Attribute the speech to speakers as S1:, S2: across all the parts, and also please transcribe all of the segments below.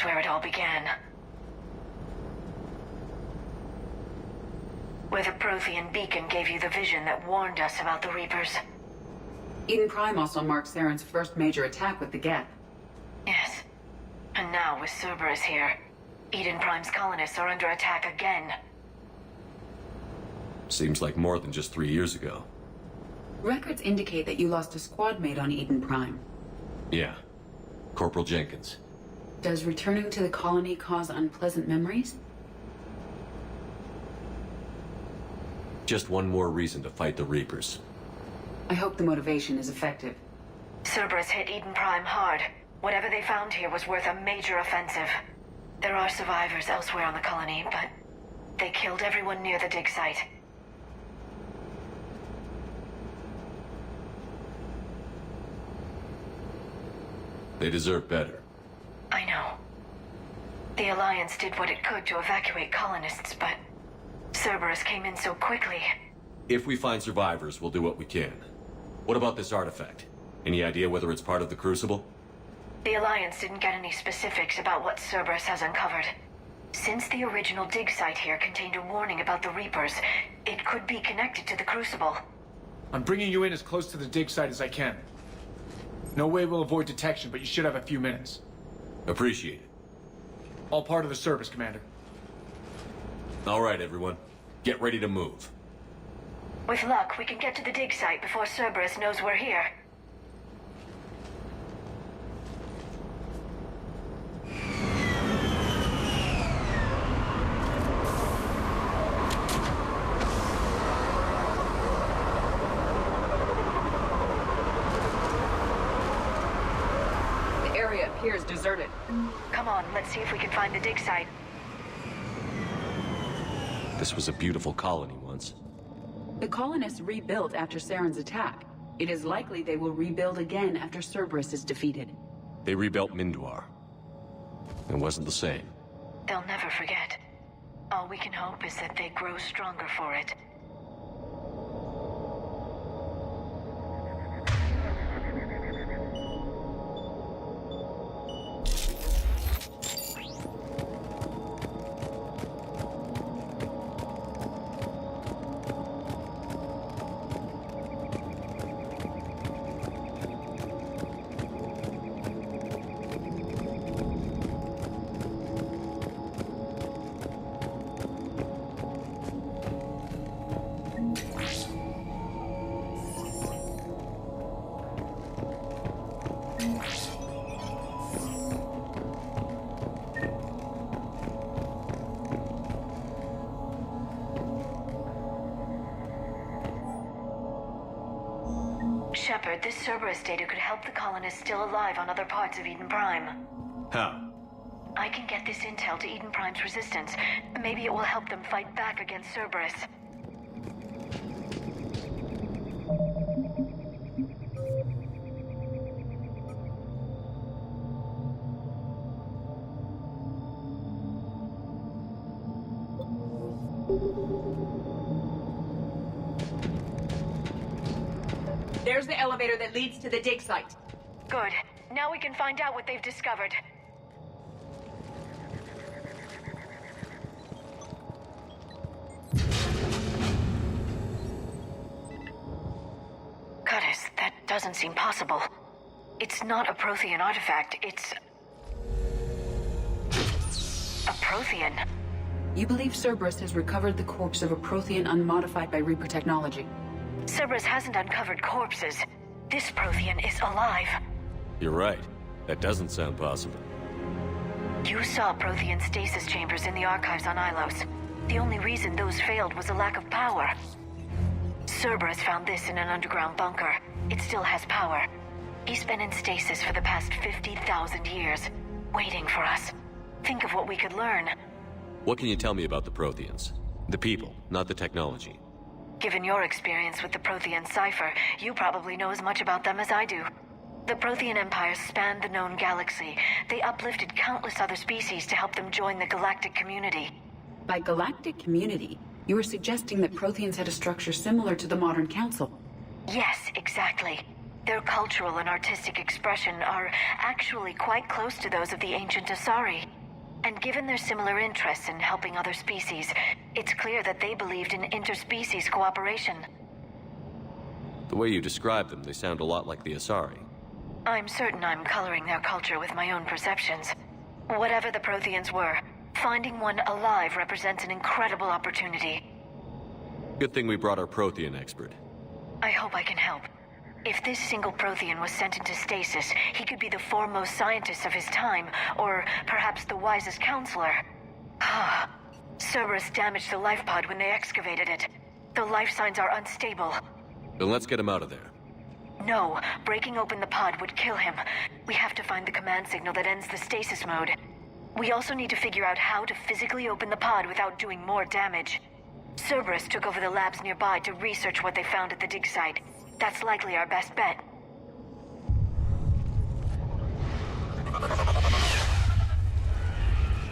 S1: where it all began. Where the Prothean beacon gave you the vision that warned us about the Reapers.
S2: Eden Prime also marked Saren's first major attack with the Geth.
S1: Yes. And now, with Cerberus here, Eden Prime's colonists are under attack again.
S3: Seems like more than just 3 years ago.
S2: Records indicate that you lost a squad mate on Eden Prime.
S3: Yeah. Corporal Jenkins.
S2: Does returning to the colony cause unpleasant memories?
S3: Just one more reason to fight the Reapers.
S2: I hope the motivation is effective.
S1: Cerberus hit Eden Prime hard. Whatever they found here was worth a major offensive. There are survivors elsewhere on the colony, but they killed everyone near the dig site.
S3: They deserve better.
S1: I know. The Alliance did what it could to evacuate colonists, but Cerberus came in so quickly.
S3: If we find survivors, we'll do what we can. What about this artifact? Any idea whether it's part of the Crucible?
S1: The Alliance didn't get any specifics about what Cerberus has uncovered. Since the original dig site here contained a warning about the Reapers, it could be connected to the Crucible.
S4: I'm bringing you in as close to the dig site as I can. No way we'll avoid detection, but you should have a few minutes.
S3: Appreciate it.
S4: All part of the service, Commander.
S3: All right, everyone. Get ready to move.
S1: With luck, we can get to the dig site before Cerberus knows we're here.
S2: The area appears deserted.
S1: Come on, let's see if we can find the dig site.
S3: This was a beautiful colony once.
S2: The colonists rebuilt after Saren's attack. It is likely they will rebuild again after Cerberus is defeated.
S3: They rebuilt Minduar. It wasn't the same.
S1: They'll never forget. All we can hope is that they grow stronger for it. Shepard, this Cerberus data could help the colonists still alive on other parts of Eden Prime.
S3: How?
S1: I can get this intel to Eden Prime's resistance. Maybe it will help them fight back against Cerberus.
S2: There's the elevator that leads to the dig site.
S1: Good. Now we can find out what they've discovered. Curtis, that doesn't seem possible. It's not a Prothean artifact, it's a Prothean.
S2: You believe Cerberus has recovered the corpse of a Prothean unmodified by Reaper technology?
S1: Cerberus hasn't uncovered corpses. This Prothean is alive.
S3: You're right. That doesn't sound possible.
S1: You saw Prothean stasis chambers in the archives on Ilos. The only reason those failed was a lack of power. Cerberus found this in an underground bunker. It still has power. He's been in stasis for the past 50,000 years, waiting for us. Think of what we could learn.
S3: What can you tell me about the Protheans? The people, not the technology.
S1: Given your experience with the Prothean cipher, you probably know as much about them as I do. The Prothean Empire spanned the known galaxy. They uplifted countless other species to help them join the galactic community.
S2: By galactic community, you are suggesting that Protheans had a structure similar to the modern council.
S1: Yes, exactly. Their cultural and artistic expression are actually quite close to those of the ancient Asari. And given their similar interests in helping other species, it's clear that they believed in interspecies cooperation.
S3: The way you describe them, they sound a lot like the Asari.
S1: I'm certain I'm coloring their culture with my own perceptions. Whatever the Protheans were, finding one alive represents an incredible opportunity.
S3: Good thing we brought our Prothean expert.
S1: I hope I can help. If this single Prothean was sent into stasis, he could be the foremost scientist of his time, or perhaps the wisest counselor. Cerberus damaged the life pod when they excavated it. The life signs are unstable.
S3: Then let's get him out of there.
S1: No, breaking open the pod would kill him. We have to find the command signal that ends the stasis mode. We also need to figure out how to physically open the pod without doing more damage. Cerberus took over the labs nearby to research what they found at the dig site. That's likely our best bet.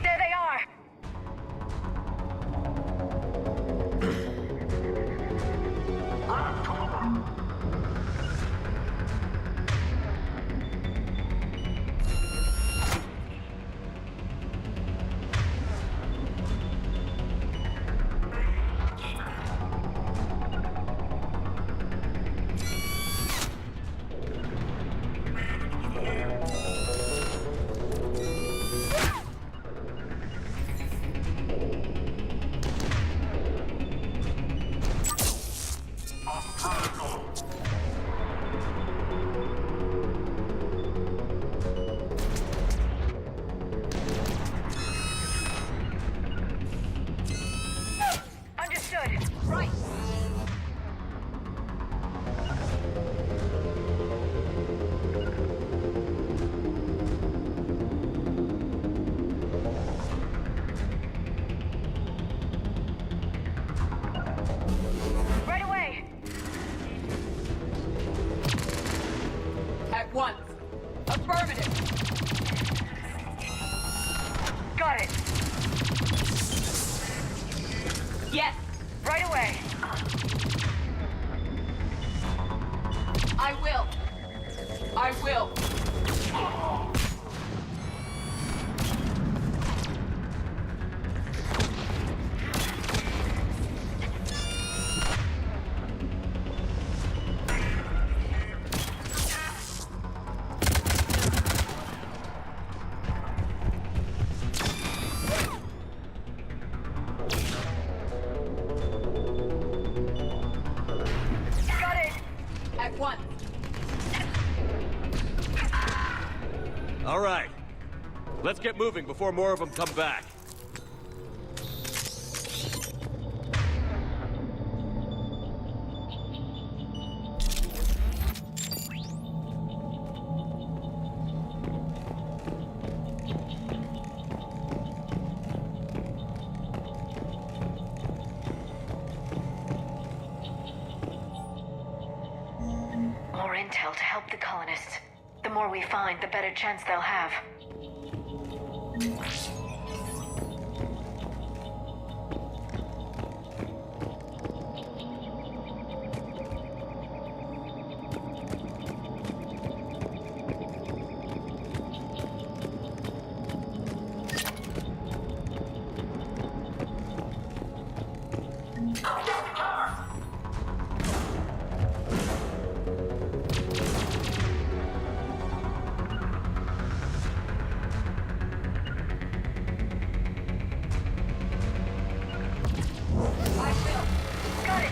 S1: There they are! Right. Right away.
S2: At once. Affirmative.
S1: Got it.
S2: Yes.
S1: Right away.
S2: I will. I will.
S1: Got it.
S2: At once.
S3: All right. Let's get moving before more of them come back.
S1: More intel to help the colonists. The more we find, the better chance they'll have. Got it.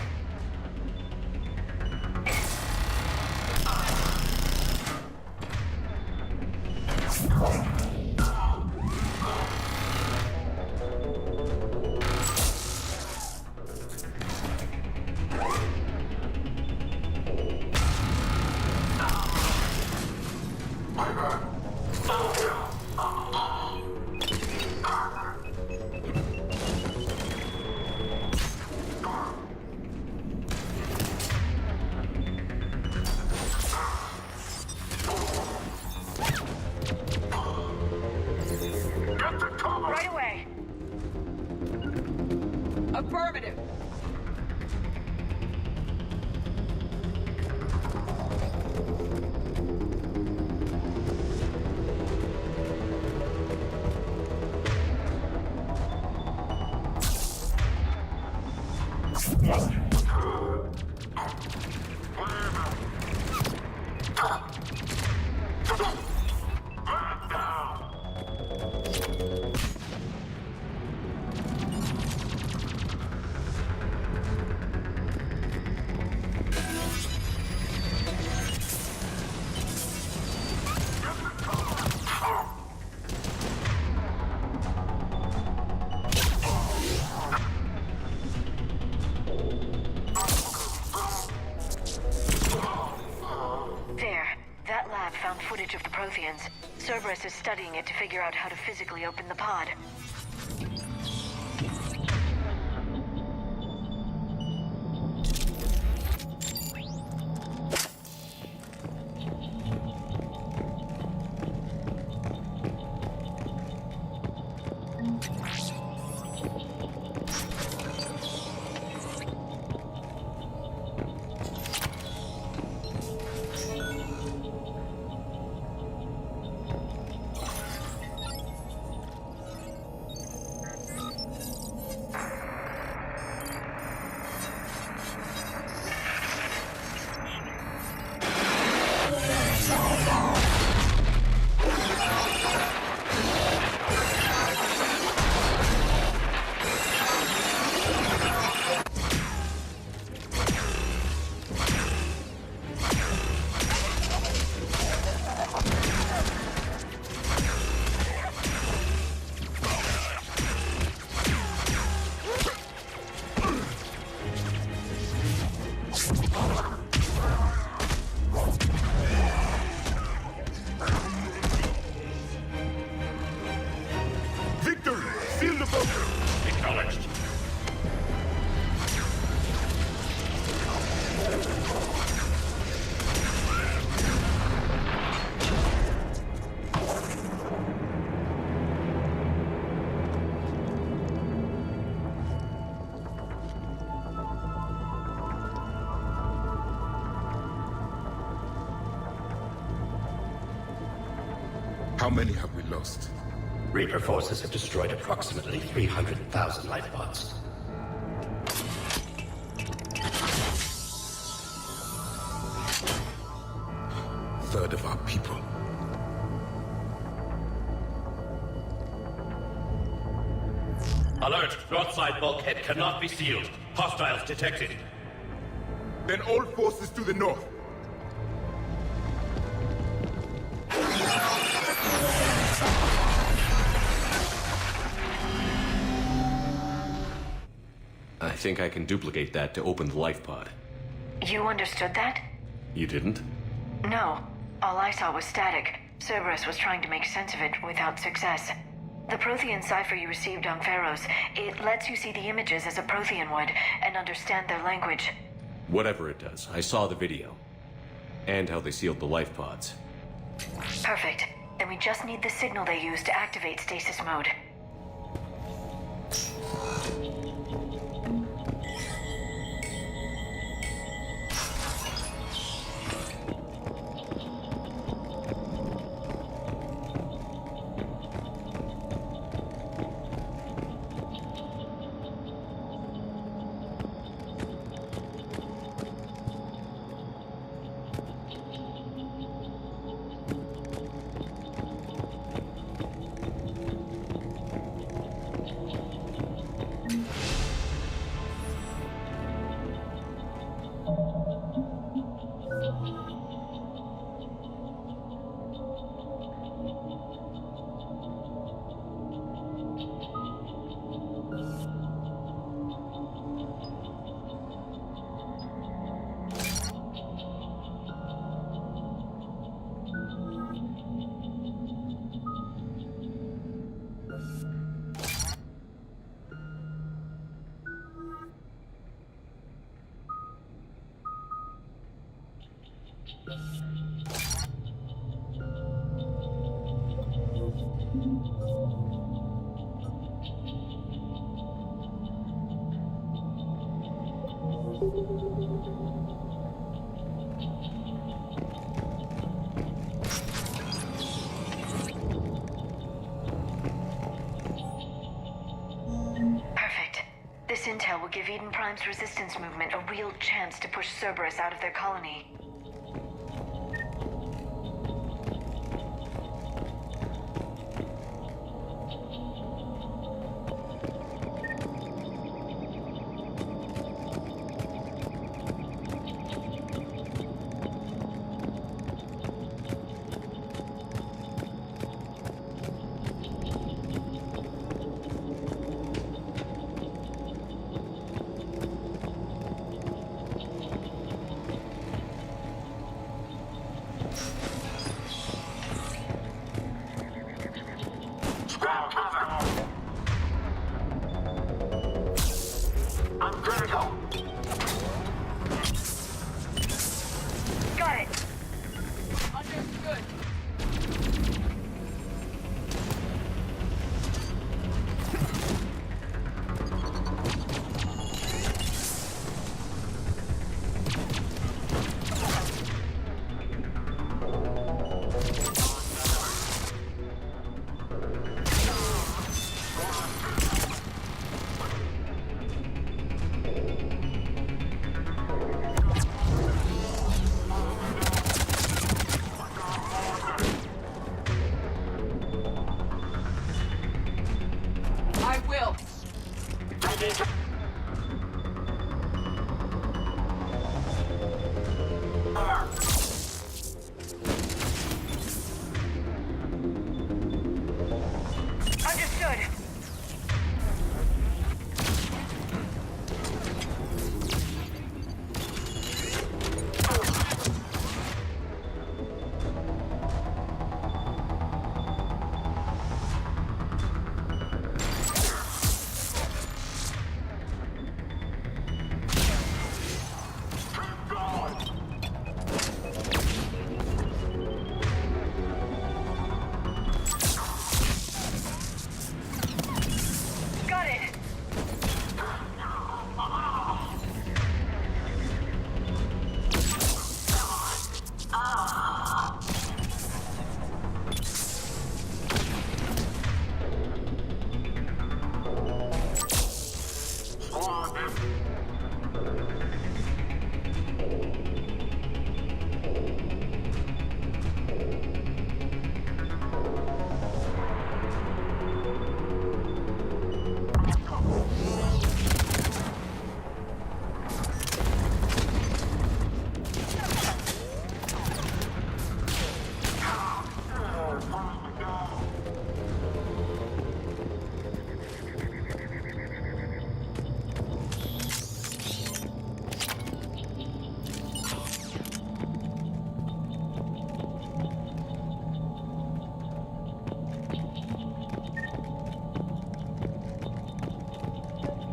S1: Right away.
S2: Affirmative.
S1: Footage of the Protheans. Cerberus is studying it to figure out how to physically open the pod.
S5: How many have we lost?
S6: Reaper forces have destroyed approximately 300,000 life pods.
S5: Third of our people.
S6: Alert! North side bulkhead cannot be sealed. Hostiles detected.
S5: Then all forces to the north.
S3: I think I can duplicate that to open the life pod.
S1: You understood that?
S3: You didn't?
S1: No. All I saw was static. Cerberus was trying to make sense of it without success. The Prothean cipher you received on Pharaohs, it lets you see the images as a Prothean would and understand their language.
S3: Whatever it does, I saw the video. And how they sealed the life pods.
S1: Perfect. Then we just need the signal they use to activate stasis mode. give Eden Prime's resistance movement a real chance to push Cerberus out of their colony. Got it!
S2: Understood. I will.
S1: Understood! Got it!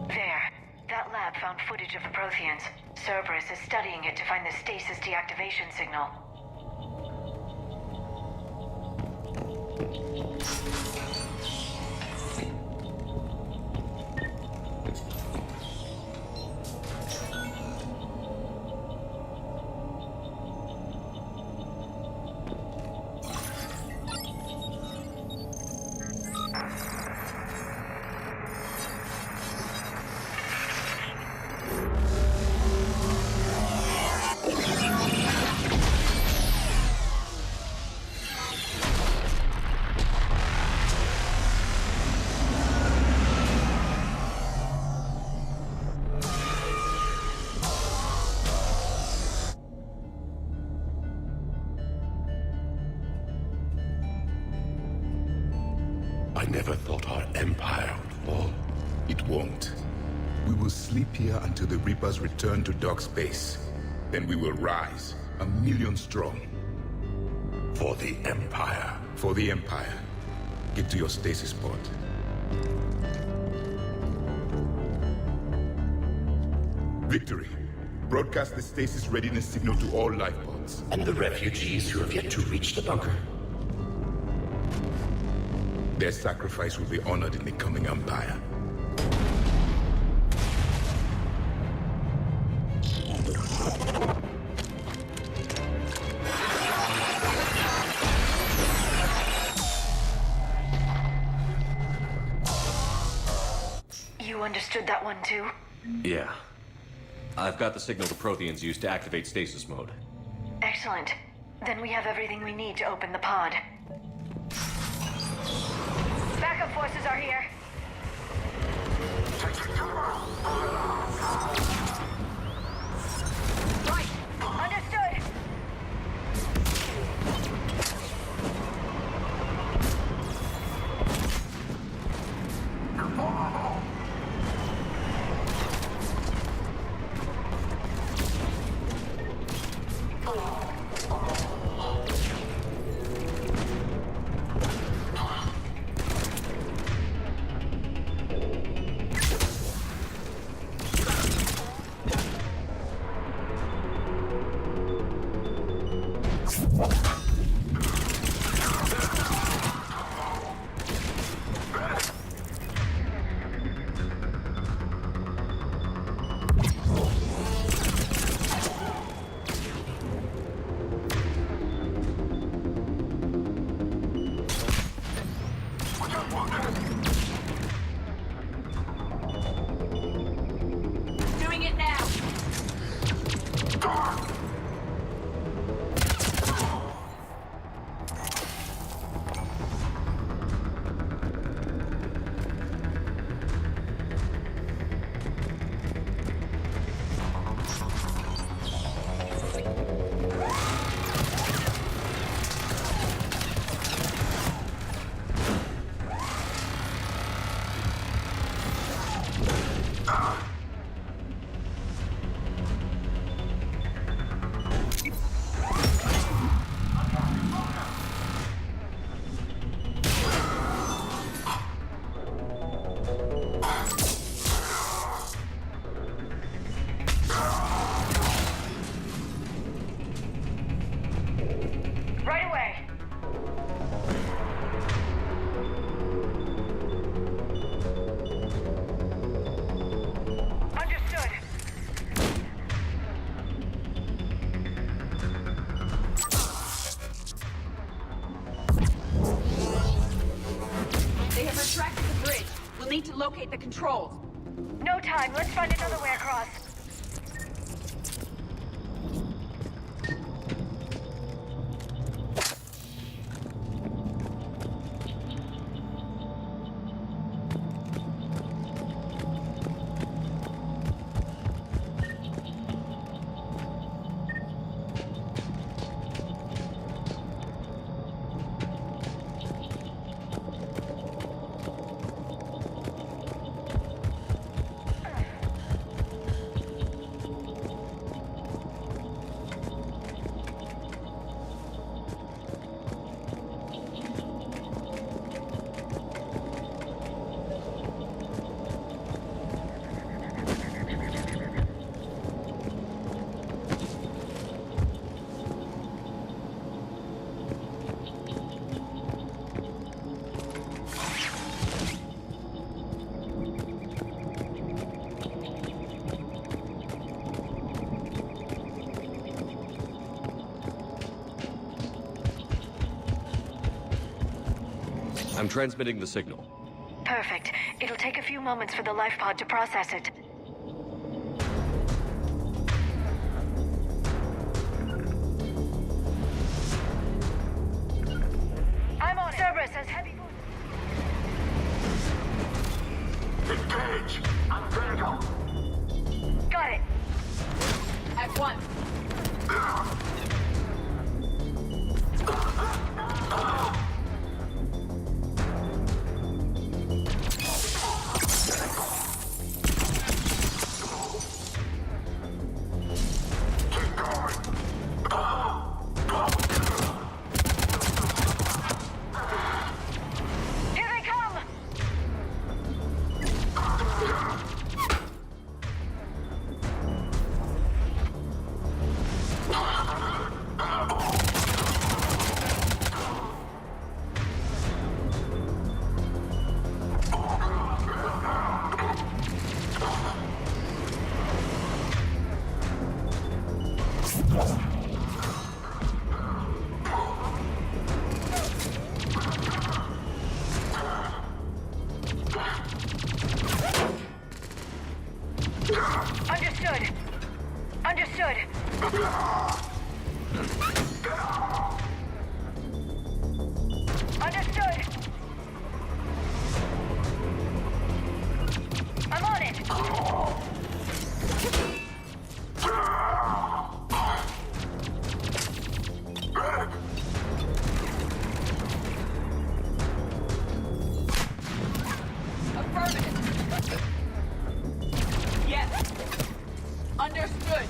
S1: There. That lab found footage of the Protheans. Cerberus is studying it to find the stasis deactivation signal.
S5: I never thought our empire would fall. It won't. We will sleep here until the Reapers return to dark space. Then we will rise, 1,000,000 strong. For the Empire. For the Empire. Get to your stasis pod. Victory. Broadcast the stasis readiness signal to all life pods.
S6: And the refugees who have yet to reach the bunker.
S5: Their sacrifice will be honored in the coming Empire.
S1: You understood that one too?
S3: Yeah. I've got the signal the Protheans used to activate stasis mode.
S1: Excellent. Then we have everything we need to open the pod. Backup forces are here. Right. Understood.
S2: Doing it now!
S1: Right away. Understood.
S2: They have retracted the bridge. We'll need to locate the controls.
S1: No time. Let's find another way across.
S3: I'm transmitting the signal.
S1: Perfect. It'll take a few moments for the life pod to process it. I'm on it. Cerberus has heavy...
S7: Engage! I'm critical!
S1: Got it.
S2: At once.
S1: Here they come! Understood. Understood. Understood. I'm on it.
S2: Affirmative. Yes. Understood.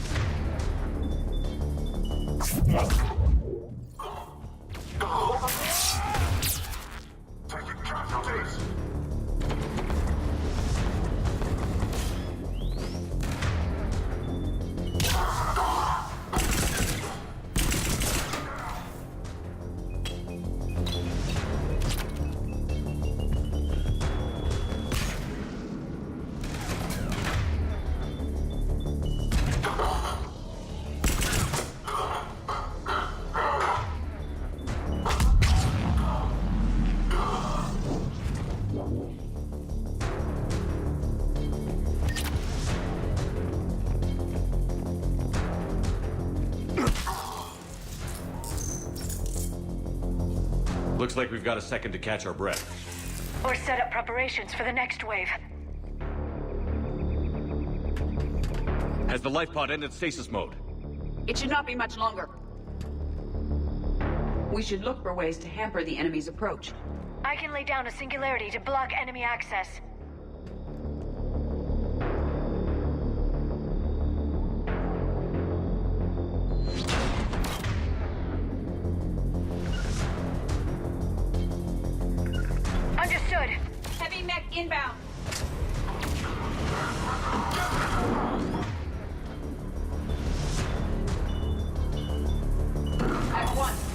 S5: Taking casualties.
S3: Looks like we've got a second to catch our breath.
S1: Or set up preparations for the next wave.
S3: Has the life pod ended stasis mode?
S2: It should not be much longer. We should look for ways to hamper the enemy's approach.
S1: I can lay down a singularity to block enemy access. Understood.
S2: Heavy mech inbound. At once.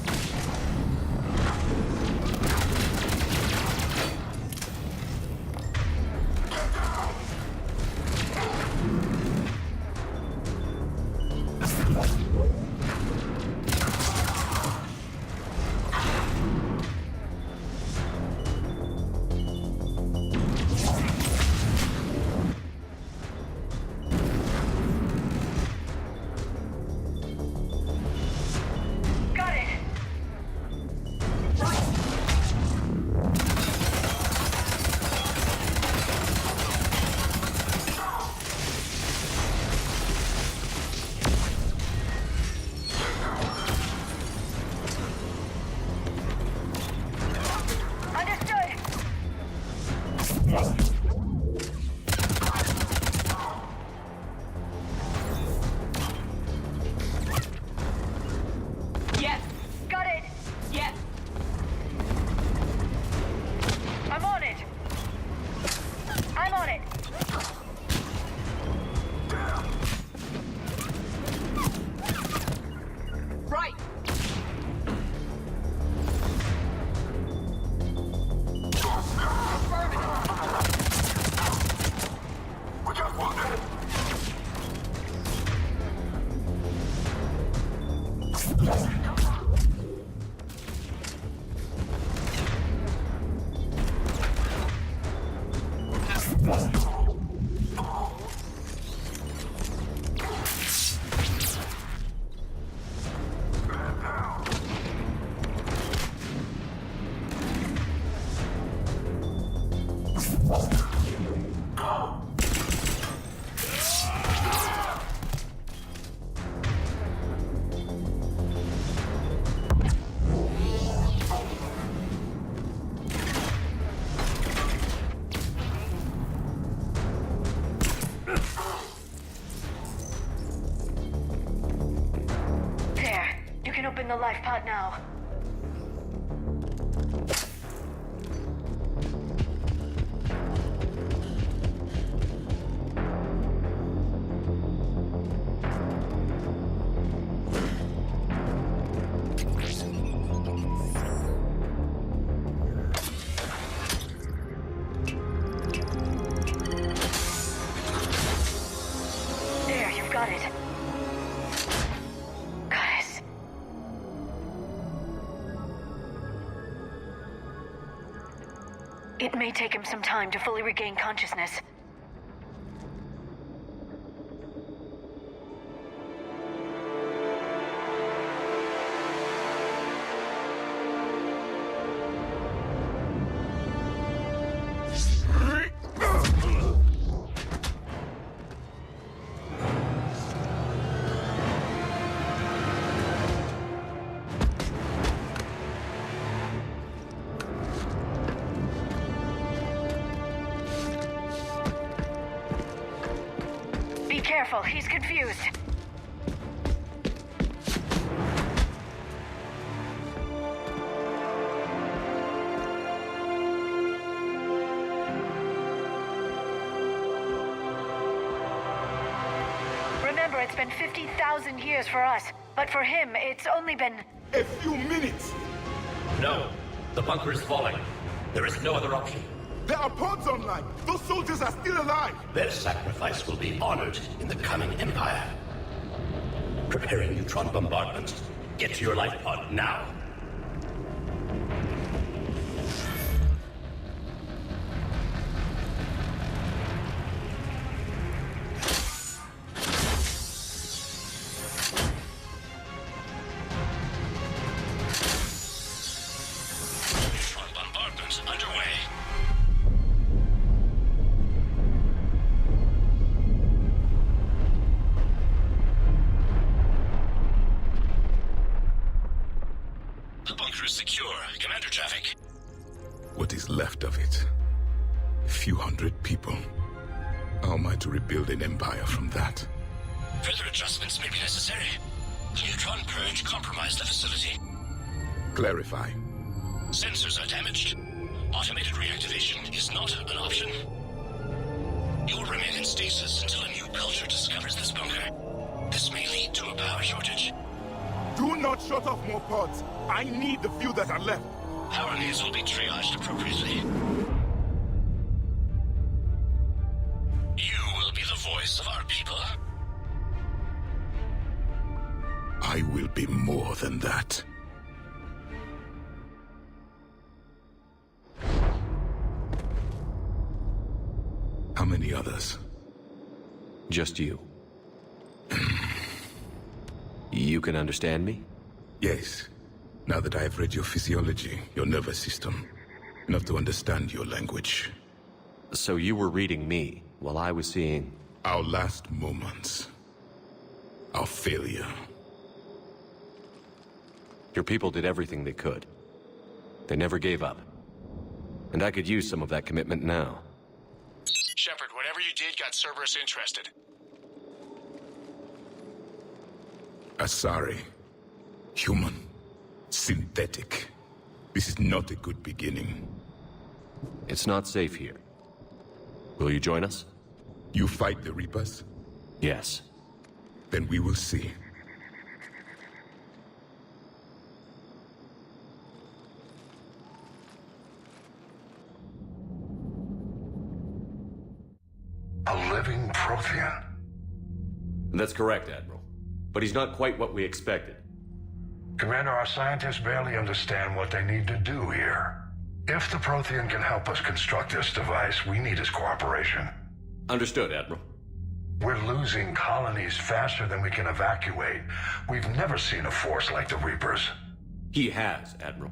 S1: Got it. Understood.
S2: Yes.
S1: Got it.
S2: Yes.
S1: I'm on it. I'm on it.
S2: Right.
S5: We just wanted.
S1: There. You can open the life pod now. There, you've got it. Guys. It may take him some time to fully regain consciousness. careful, he's confused. Remember, it's been 50,000 years for us, but for him, it's only been...
S5: A few minutes!
S6: No. The bunker is falling. There is no other option.
S5: There are pods online! Those soldiers are still alive!
S6: Their sacrifice will be honored in the coming Empire. Preparing neutron bombardment. Get to your life pod now. Neutron bombardment underway. The bunker is secure. Commander traffic.
S5: What is left of it? A few hundred people. How am I to rebuild an empire from that?
S6: Further adjustments may be necessary. The neutron purge compromised the facility.
S5: Clarify.
S6: Sensors are damaged. Automated reactivation is not an option. You will remain in stasis until a new culture discovers this bunker. This may lead to a power shortage.
S5: Do not shut off more pods! I need the few that are left!
S6: Power needs will be triaged appropriately. You will be the voice of our people.
S5: I will be more than that. How many others?
S3: Just you. You can understand me?
S5: Yes. Now that I have read your physiology, your nervous system, enough to understand your language.
S3: So you were reading me, while I was seeing...
S5: Our last moments. Our failure.
S3: Your people did everything they could. They never gave up. And I could use some of that commitment now.
S7: Shepard, whatever you did got Cerberus interested.
S5: Asari. Human. Synthetic. This is not a good beginning.
S3: It's not safe here. Will you join us?
S5: You fight the Reapers?
S3: Yes.
S5: Then we will see.
S8: A living Prothean.
S3: That's correct, Admiral. But he's not quite what we expected.
S8: Commander, our scientists barely understand what they need to do here. If the Prothean can help us construct this device, we need his cooperation.
S3: Understood, Admiral.
S8: We're losing colonies faster than we can evacuate. We've never seen a force like the Reapers.
S3: He has, Admiral.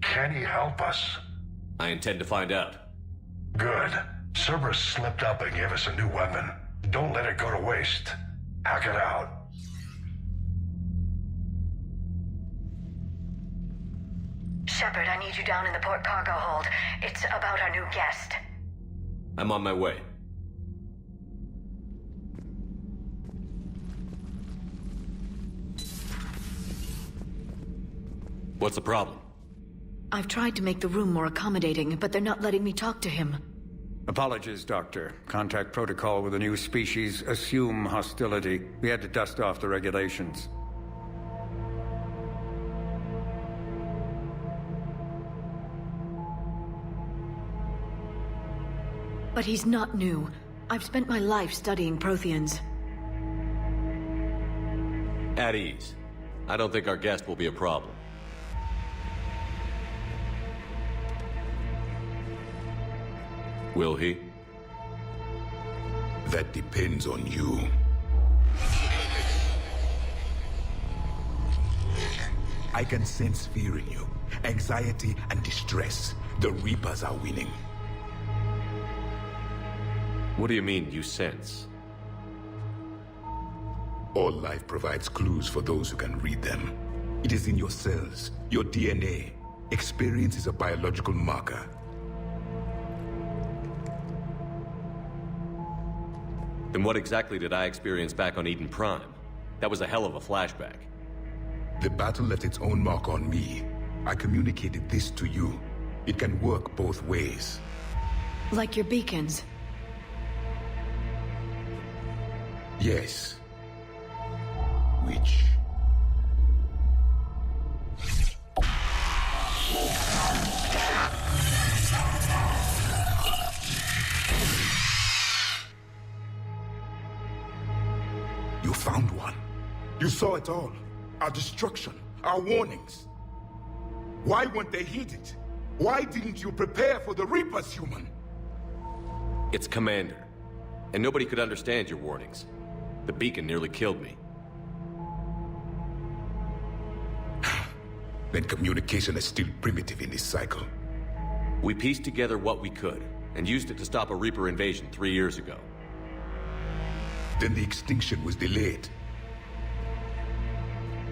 S8: Can he help us?
S3: I intend to find out.
S8: Good. Cerberus slipped up and gave us a new weapon. Don't let it go to waste. Hack it out.
S1: Shepard, I need you down in the port cargo hold. It's about our new guest.
S3: I'm on my way. What's the problem?
S1: I've tried to make the room more accommodating, but they're not letting me talk to him.
S9: Apologies, Doctor. Contact protocol with a new species. Assume hostility. We had to dust off the regulations.
S1: But he's not new. I've spent my life studying Protheans.
S3: At ease. I don't think our guest will be a problem. Will he?
S5: That depends on you. I can sense fear in you. Anxiety and distress. The Reapers are winning.
S3: What do you mean, you sense?
S5: All life provides clues for those who can read them. It is in your cells, your DNA. Experience is a biological marker.
S3: Then what exactly did I experience back on Eden Prime? That was a hell of a flashback.
S5: The battle left its own mark on me. I communicated this to you. It can work both ways.
S1: Like your beacons.
S5: Yes. Which... You found one. You saw it all. Our destruction, our warnings. Why weren't they heeded? Why didn't you prepare for the Reapers, human?
S3: It's Commander. And nobody could understand your warnings. The beacon nearly killed me.
S5: Then communication is still primitive in this cycle.
S3: We pieced together what we could, and used it to stop a Reaper invasion 3 years ago.
S5: Then the extinction was delayed.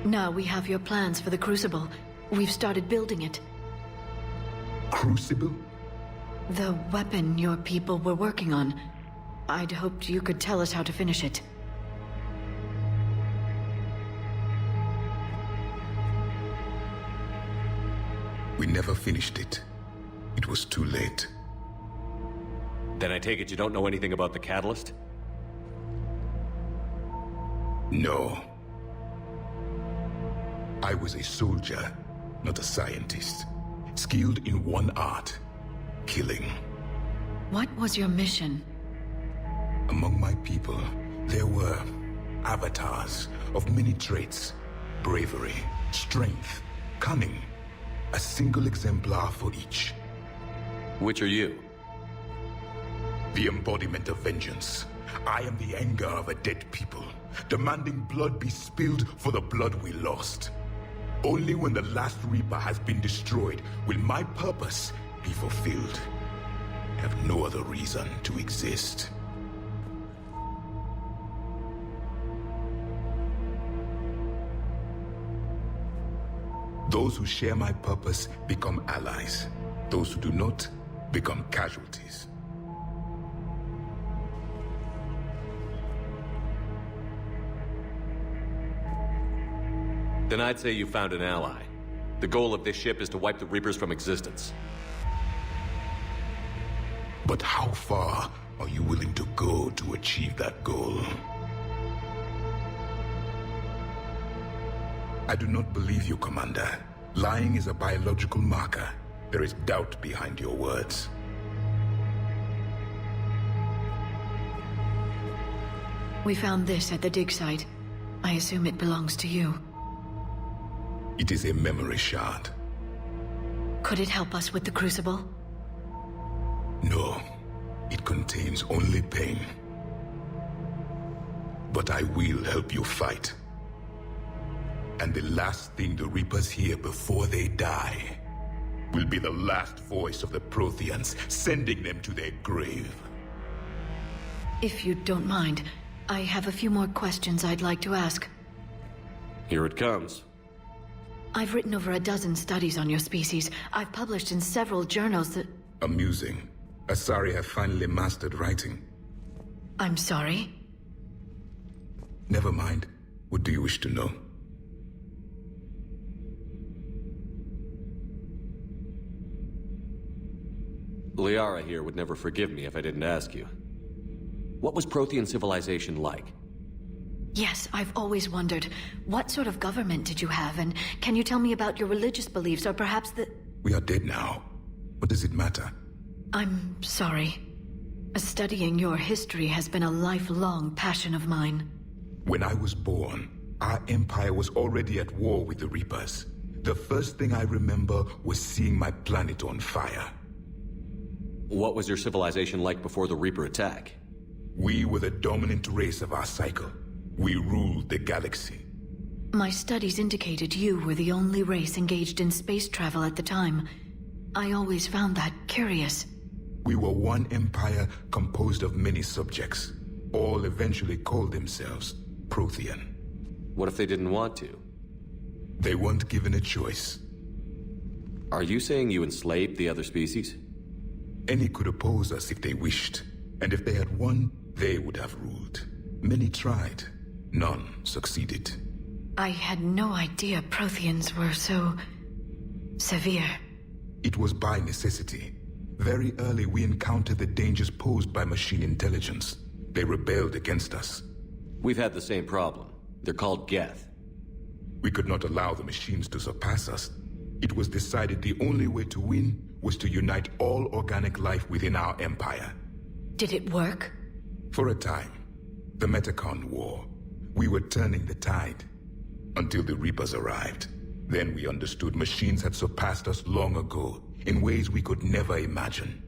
S1: Now we have your plans for the Crucible. We've started building it.
S5: Crucible?
S1: The weapon your people were working on. I'd hoped you could tell us how to finish it.
S5: We never finished it. It was too late.
S3: Then I take it you don't know anything about the catalyst?
S5: No. I was a soldier, not a scientist. Skilled in one art, killing.
S1: What was your mission?
S5: Among my people, there were avatars of many traits. Bravery, strength, cunning. A single exemplar for each.
S3: Which are you?
S5: The embodiment of vengeance. I am the anger of a dead people, demanding blood be spilled for the blood we lost. Only when the last Reaper has been destroyed will my purpose be fulfilled. I have no other reason to exist. Those who share my purpose become allies. Those who do not become casualties.
S3: Then I'd say you found an ally. The goal of this ship is to wipe the Reapers from existence.
S5: But how far are you willing to go to achieve that goal? I do not believe you, Commander. Lying is a biological marker. There is doubt behind your words.
S1: We found this at the dig site. I assume it belongs to you.
S5: It is a memory shard.
S1: Could it help us with the Crucible?
S5: No. It contains only pain. But I will help you fight. And the last thing the Reapers hear before they die will be the last voice of the Protheans, sending them to their grave.
S1: If you don't mind, I have a few more questions I'd like to ask.
S3: Here it comes.
S1: I've written over a dozen studies on your species. I've published in several journals that...
S5: Amusing. Asari have finally mastered writing.
S1: I'm sorry?
S5: Never mind. What do you wish to know?
S3: Liara here would never forgive me if I didn't ask you. What was Prothean civilization like?
S1: Yes, I've always wondered. What sort of government did you have, and can you tell me about your religious beliefs, or perhaps the...
S5: We are dead now. What does it matter?
S1: I'm sorry. Studying your history has been a lifelong passion of mine.
S5: When I was born, our empire was already at war with the Reapers. The first thing I remember was seeing my planet on fire.
S3: What was your civilization like before the Reaper attack?
S5: We were the dominant race of our cycle. We ruled the galaxy.
S1: My studies indicated you were the only race engaged in space travel at the time. I always found that curious.
S5: We were one empire composed of many subjects. All eventually called themselves Prothean.
S3: What if they didn't want to?
S5: They weren't given a choice.
S3: Are you saying you enslaved the other species?
S5: Any could oppose us if they wished. And if they had won, they would have ruled. Many tried. None succeeded.
S1: I had no idea Protheans were so... severe.
S5: It was by necessity. Very early we encountered the dangers posed by machine intelligence. They rebelled against us.
S3: We've had the same problem. They're called Geth.
S5: We could not allow the machines to surpass us. It was decided the only way to win was to unite all organic life within our empire.
S1: Did it work?
S5: For a time. The Metacon War. We were turning the tide. Until the Reapers arrived. Then we understood machines had surpassed us long ago, in ways we could never imagine.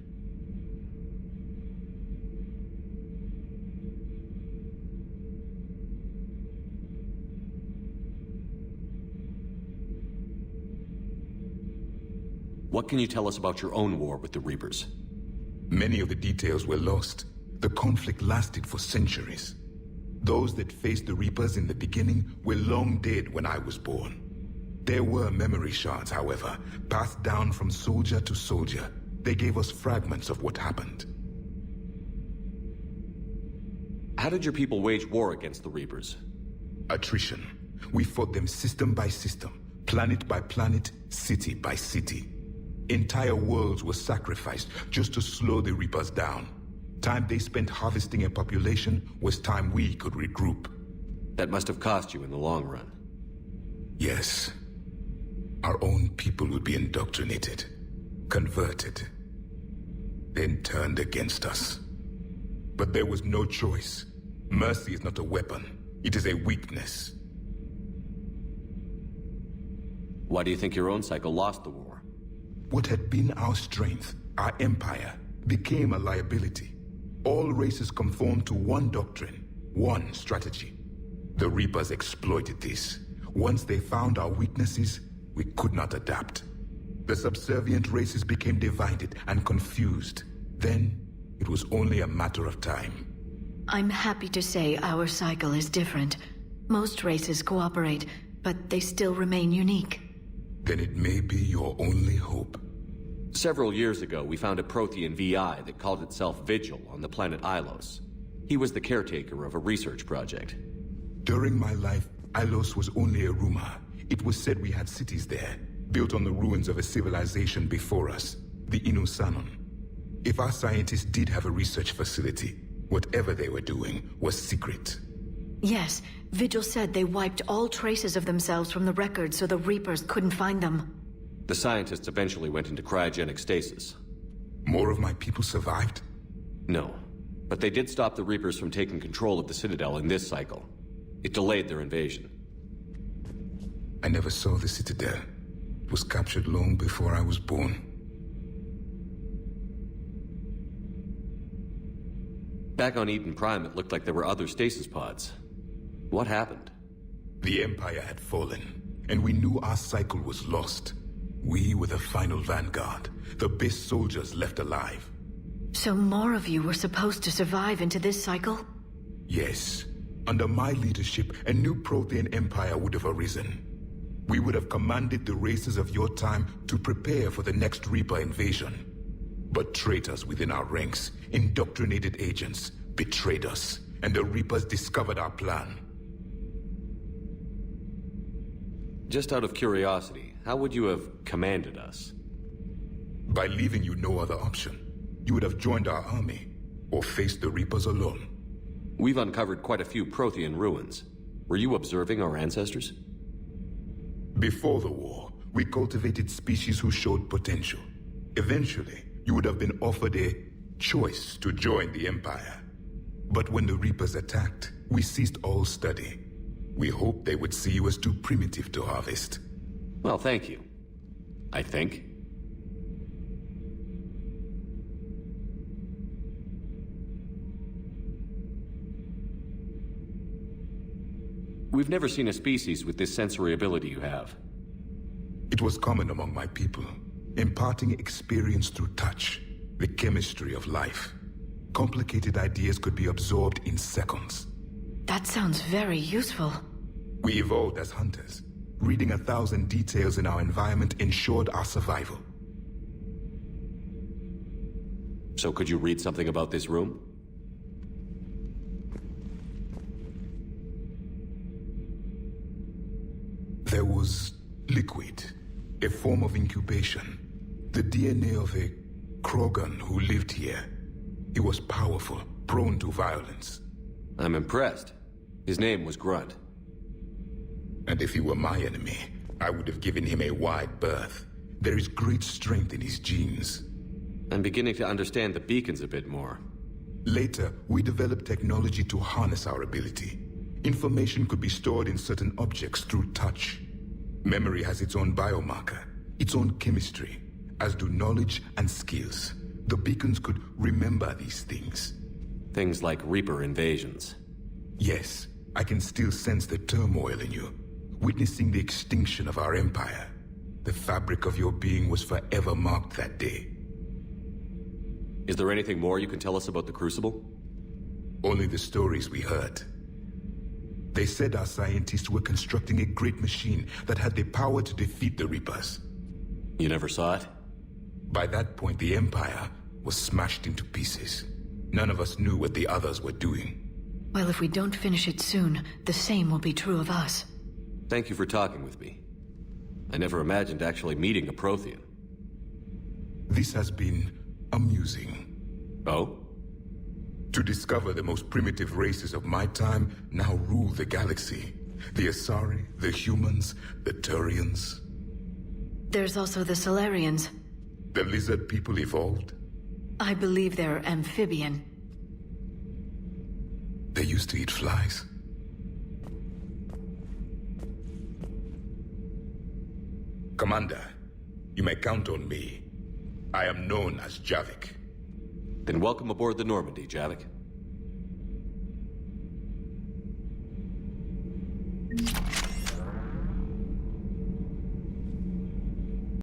S3: What can you tell us about your own war with the Reapers?
S5: Many of the details were lost. The conflict lasted for centuries. Those that faced the Reapers in the beginning were long dead when I was born. There were memory shards, however, passed down from soldier to soldier. They gave us fragments of what happened.
S3: How did your people wage war against the Reapers?
S5: Attrition. We fought them system by system, planet by planet, city by city. Entire worlds were sacrificed just to slow the Reapers down. Time they spent harvesting a population was time we could regroup.
S3: That must have cost you in the long run.
S5: Yes. Our own people would be indoctrinated, converted, then turned against us. But there was no choice. Mercy is not a weapon. It is a weakness.
S3: Why do you think your own cycle lost the war?
S5: What had been our strength, our empire, became a liability. All races conformed to one doctrine, one strategy. The Reapers exploited this. Once they found our weaknesses, we could not adapt. The subservient races became divided and confused. Then, it was only a matter of time.
S1: I'm happy to say our cycle is different. Most races cooperate, but they still remain unique.
S5: Then it may be your only hope.
S3: Several years ago, we found a Prothean VI that called itself Vigil on the planet Ilos. He was the caretaker of a research project.
S5: During my life, Ilos was only a rumor. It was said we had cities there, built on the ruins of a civilization before us, the Inusanon. If our scientists did have a research facility, whatever they were doing was secret.
S1: Yes, Vigil said they wiped all traces of themselves from the records so the Reapers couldn't find them.
S3: The scientists eventually went into cryogenic stasis.
S5: More of my people survived?
S3: No, but they did stop the Reapers from taking control of the Citadel in this cycle. It delayed their invasion.
S5: I never saw the Citadel. It was captured long before I was born.
S3: Back on Eden Prime, it looked like there were other stasis pods. What happened?
S5: The Empire had fallen, and we knew our cycle was lost. We were the final vanguard, the best soldiers left alive.
S1: So more of you were supposed to survive into this cycle?
S5: Yes. Under my leadership, a new Prothean empire would have arisen. We would have commanded the races of your time to prepare for the next Reaper invasion. But traitors within our ranks, indoctrinated agents, betrayed us, and the Reapers discovered our plan.
S3: Just out of curiosity, how would you have commanded us?
S5: By leaving you no other option. You would have joined our army, or faced the Reapers alone.
S3: We've uncovered quite a few Prothean ruins. Were you observing our ancestors?
S5: Before the war, we cultivated species who showed potential. Eventually, you would have been offered a choice to join the Empire. But when the Reapers attacked, we ceased all study. We hoped they would see you as too primitive to harvest.
S3: Well, thank you. I think. We've never seen a species with this sensory ability you have.
S5: It was common among my people, imparting experience through touch, the chemistry of life. Complicated ideas could be absorbed in seconds.
S1: That sounds very useful.
S5: We evolved as hunters. Reading 1,000 details in our environment ensured our survival.
S3: So could you read something about this room?
S5: There was liquid, a form of incubation. The DNA of a Krogan who lived here. He was powerful, prone to violence.
S3: I'm impressed. His name was Grunt.
S5: And if he were my enemy, I would have given him a wide berth. There is great strength in his genes.
S3: I'm beginning to understand the beacons a bit more.
S5: Later, we developed technology to harness our ability. Information could be stored in certain objects through touch. Memory has its own biomarker, its own chemistry, as do knowledge and skills. The beacons could remember these things.
S3: Things like Reaper invasions.
S5: Yes, I can still sense the turmoil in you, witnessing the extinction of our empire. The fabric of your being was forever marked that day.
S3: Is there anything more you can tell us about the Crucible?
S5: Only the stories we heard. They said our scientists were constructing a great machine that had the power to defeat the Reapers.
S3: You never saw it?
S5: By that point, the Empire was smashed into pieces. None of us knew what the others were doing.
S1: Well, if we don't finish it soon, the same will be true of us.
S3: Thank you for talking with me. I never imagined actually meeting a Prothean.
S5: This has been amusing.
S3: Oh?
S5: To discover the most primitive races of my time now rule the galaxy. The Asari, the humans, the Turians.
S1: There's also the Solarians.
S5: The lizard people evolved.
S1: I believe they're amphibian.
S5: They used to eat flies. Commander, you may count on me. I am known as Javik.
S3: Then welcome aboard the Normandy, Javik.